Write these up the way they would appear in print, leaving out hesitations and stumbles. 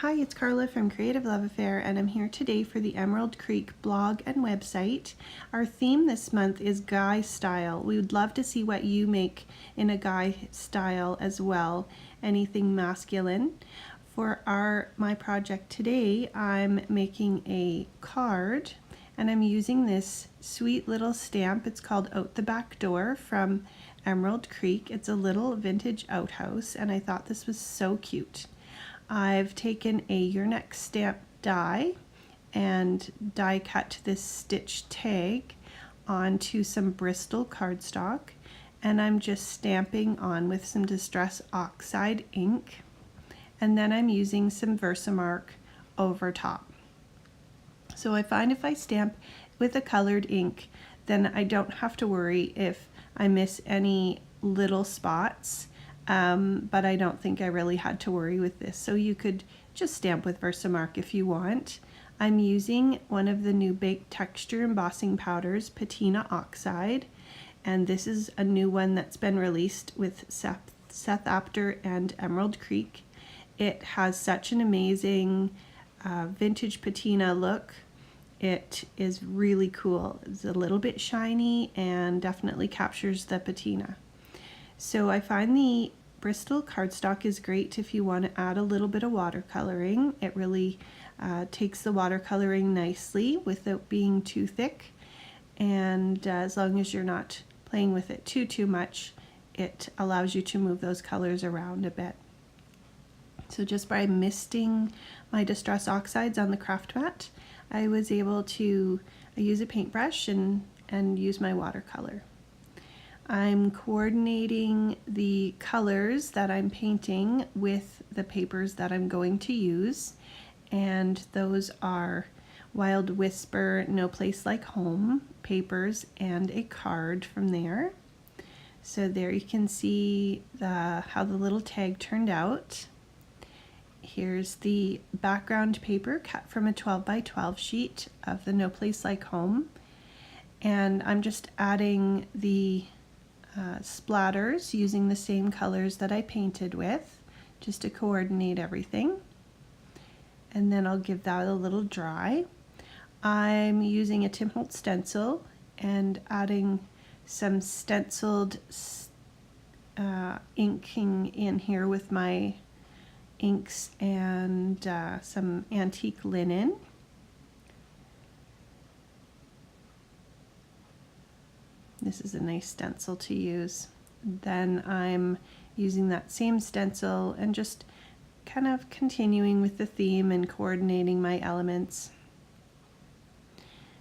Hi, it's Carla from Creative Love Affair, and I'm here today for the Emerald Creek blog and website. Our theme this month is guy style. We would love to see what you make in a guy style as well, anything masculine. For my project today, I'm making a card, and I'm using this sweet little stamp. It's called Out the Back Door from Emerald Creek. It's a little vintage outhouse, and I thought this was so cute. I've taken a your next stamp die and die cut this stitch tag onto some Bristol cardstock, and I'm just stamping on with some Distress Oxide ink, and then I'm using some Versamark over top. So I find if I stamp with a colored ink, then I don't have to worry if I miss any little spots. But I don't think I really had to worry with this. So you could just stamp with Versamark if you want. I'm using one of the new Baked Texture Embossing Powders, Patina Oxide, and this is a new one that's been released with Seth Apter and Emerald Creek. It has such an amazing vintage patina look. It is really cool. It's a little bit shiny and definitely captures the patina. So I find the Bristol cardstock is great if you want to add a little bit of watercoloring. It really takes the watercoloring nicely without being too thick, and as long as you're not playing with it too much, it allows you to move those colors around a bit. So just by misting my Distress Oxides on the craft mat, I was able to use a paintbrush and use my watercolor. I'm coordinating the colors that I'm painting with the papers that I'm going to use, and those are Wild Whisper, No Place Like Home papers, and a card from there. So there you can see how the little tag turned out. Here's the background paper cut from a 12 by 12 sheet of the No Place Like Home, and I'm just adding the splatters using the same colors that I painted with, just to coordinate everything. And then I'll give that a little dry. I'm using a Tim Holtz stencil and adding some stenciled inking in here with my inks and some antique linen. This is a nice stencil to use. Then I'm using that same stencil and just kind of continuing with the theme and coordinating my elements.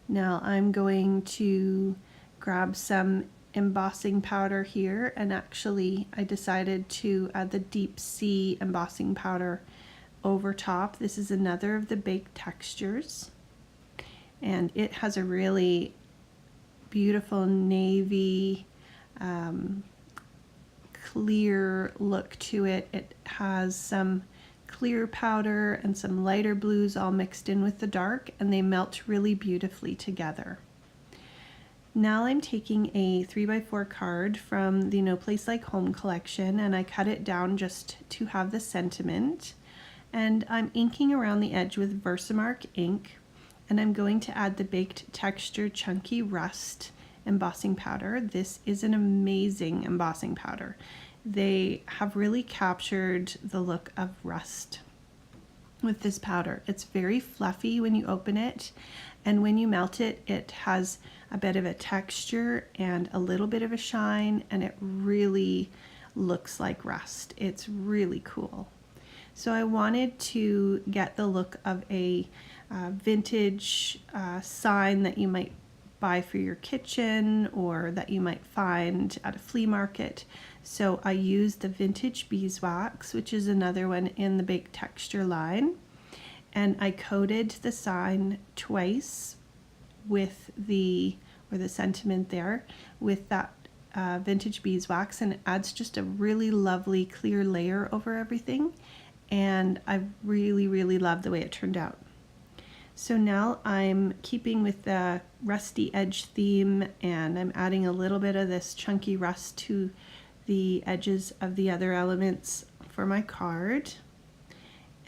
Now I'm going to grab some embossing powder here, and actually I decided to add the Deep Sea embossing powder over top. This is another of the Baked Textures, and it has a really beautiful navy clear look to it. It has some clear powder and some lighter blues all mixed in with the dark, and they melt really beautifully together. Now I'm taking a 3x4 card from the No Place Like Home collection, and I cut it down just to have the sentiment, and I'm inking around the edge with Versamark ink, and I'm going to add the Baked Texture Chunky Rust embossing powder. This is an amazing embossing powder. They have really captured the look of rust with this powder. It's very fluffy when you open it, and when you melt it, it has a bit of a texture and a little bit of a shine, and it really looks like rust. It's really cool. So I wanted to get the look of a vintage sign that you might buy for your kitchen or that you might find at a flea market. So I used the vintage beeswax, which is another one in the Baked Texture line, and I coated the sign twice with the sentiment there with that vintage beeswax, and it adds just a really lovely clear layer over everything, and I really love the way it turned out. So now I'm keeping with the rusty edge theme, and I'm adding a little bit of this chunky rust to the edges of the other elements for my card.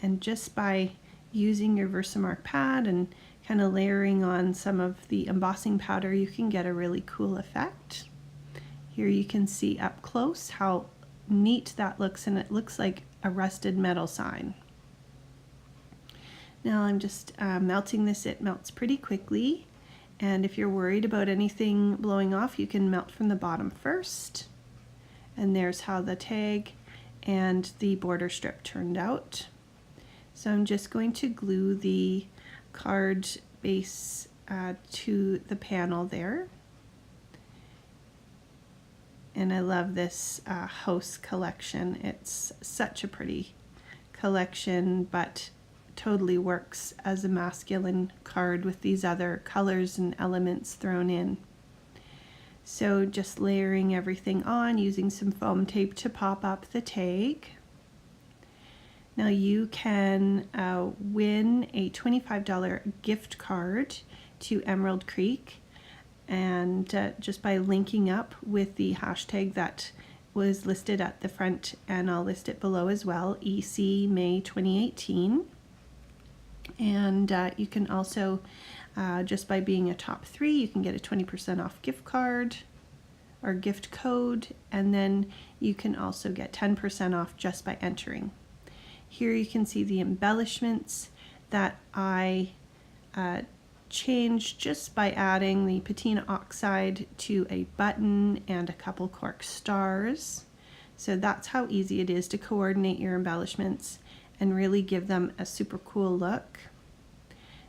And just by using your Versamark pad and kind of layering on some of the embossing powder, you can get a really cool effect. Here you can see up close how neat that looks, and it looks like a rusted metal sign. Now I'm just melting this. It melts pretty quickly, and if you're worried about anything blowing off, you can melt from the bottom first. And there's how the tag and the border strip turned out. So I'm just going to glue the card base to the panel there. And I love this house collection. It's such a pretty collection, but totally works as a masculine card with these other colors and elements thrown in. So just layering everything on, using some foam tape to pop up the tag. Now you can win a $25 gift card to Emerald Creek, and just by linking up with the hashtag that was listed at the front, and I'll list it below as well, EC May 2018. And you can also, just by being a top 3, you can get a 20% off gift card or gift code, and then you can also get 10% off just by entering. Here you can see the embellishments that I changed just by adding the patina oxide to a button and a couple cork stars. So that's how easy it is to coordinate your embellishments and really give them a super cool look.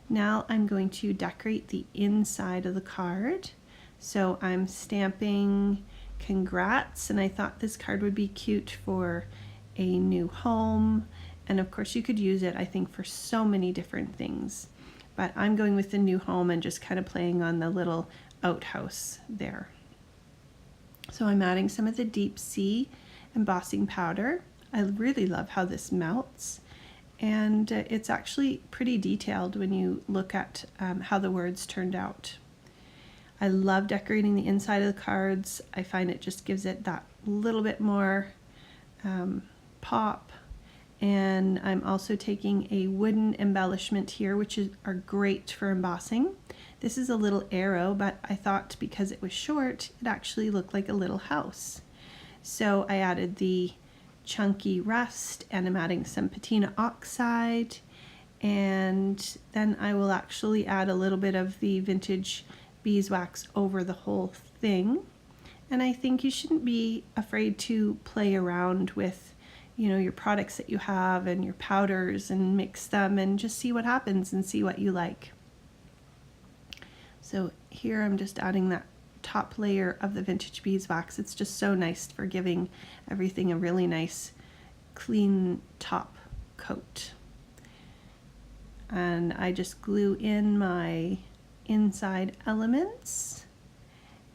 Now I'm going to decorate the inside of the card. So I'm stamping congrats, and I thought this card would be cute for a new home. And of course you could use it, I think, for so many different things. But I'm going with the new home and just kind of playing on the little outhouse there. So I'm adding some of the deep sea embossing powder. I really love how this melts, and it's actually pretty detailed when you look at how the words turned out. I love decorating the inside of the cards. I find it just gives it that little bit more pop. And I'm also taking a wooden embellishment here, which are great for embossing. This is a little arrow, but I thought because it was short, it actually looked like a little house. So I added the chunky rust, and I'm adding some patina oxide, and then I will actually add a little bit of the vintage beeswax over the whole thing. And I think you shouldn't be afraid to play around with, you know, your products that you have and your powders, and mix them and just see what happens and see what you like. So here I'm just adding that top layer of the vintage beeswax. It's just so nice for giving everything a really nice clean top coat. And I just glue in my inside elements,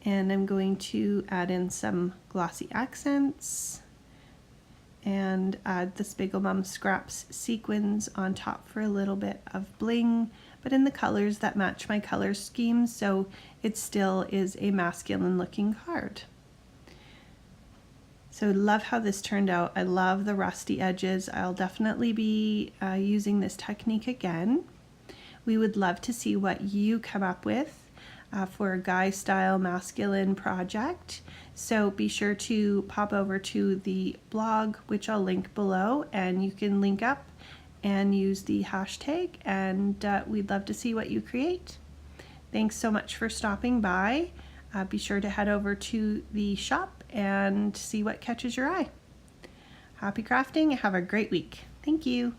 and I'm going to add in some glossy accents and add the Spiegelbaum Scraps sequins on top for a little bit of bling, but in the colors that match my color scheme, so it still is a masculine looking card. So love how this turned out. I love the rusty edges. I'll definitely be using this technique again. We would love to see what you come up with for a guy style masculine project. So be sure to pop over to the blog, which I'll link below, and you can link up and use the hashtag, and we'd love to see what you create. Thanks so much for stopping by. Be sure to head over to the shop and see what catches your eye. Happy crafting. Have a great week. Thank you.